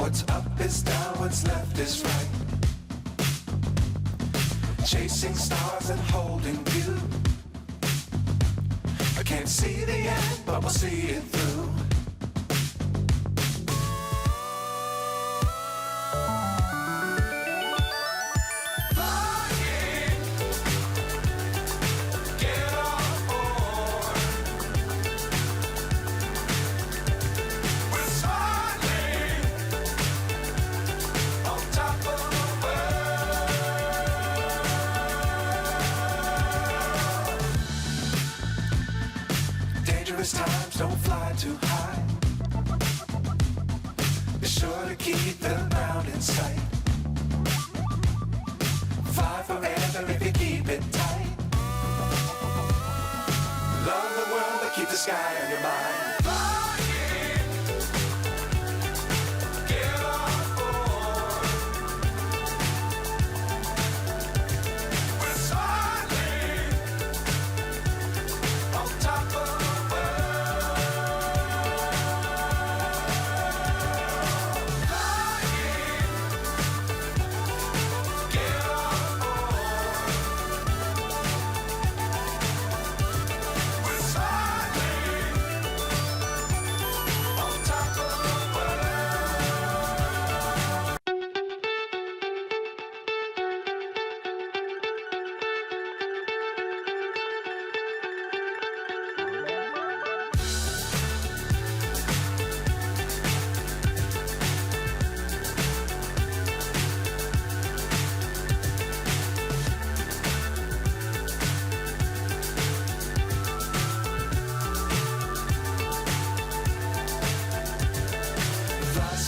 What's up is down, what's left is right. Chasing stars and holding you. I can't see the end, but we'll see it through. Dangerous times, don't fly too high. Be sure to keep the ground in sight. Fly forever if you keep it tight. Love the world, but keep the sky on your mind.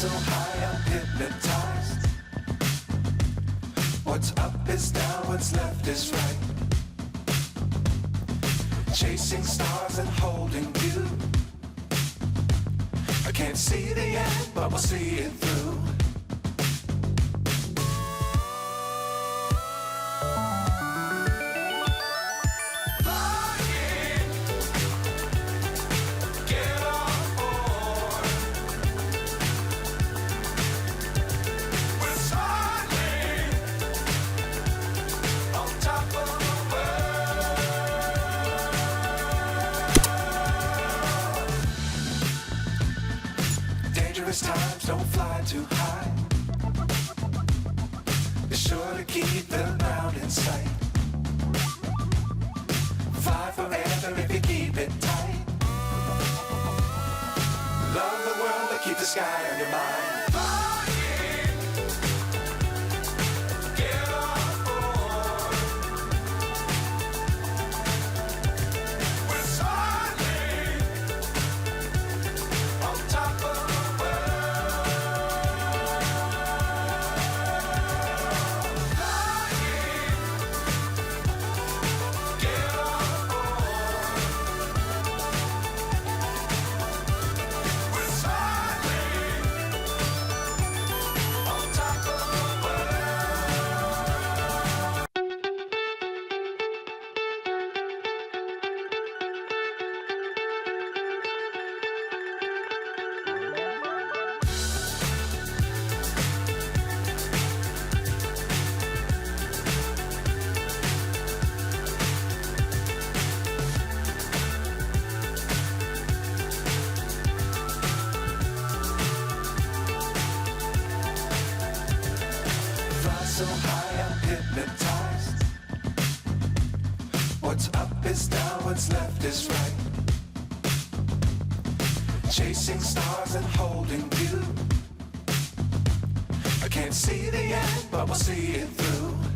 So high, I'm hypnotized. What's up is down, what's left is right. Chasing stars and holding you. I can't see the end, but we'll see it through. Dangerous times, don't fly too high. Be sure to keep the ground in sight. Fly forever if you keep it tight. Love the world, but keep the sky on your mind. So high, I'm hypnotized. What's up is down, what's left is right. Chasing stars and holding you. I can't see the end, but we'll see it through.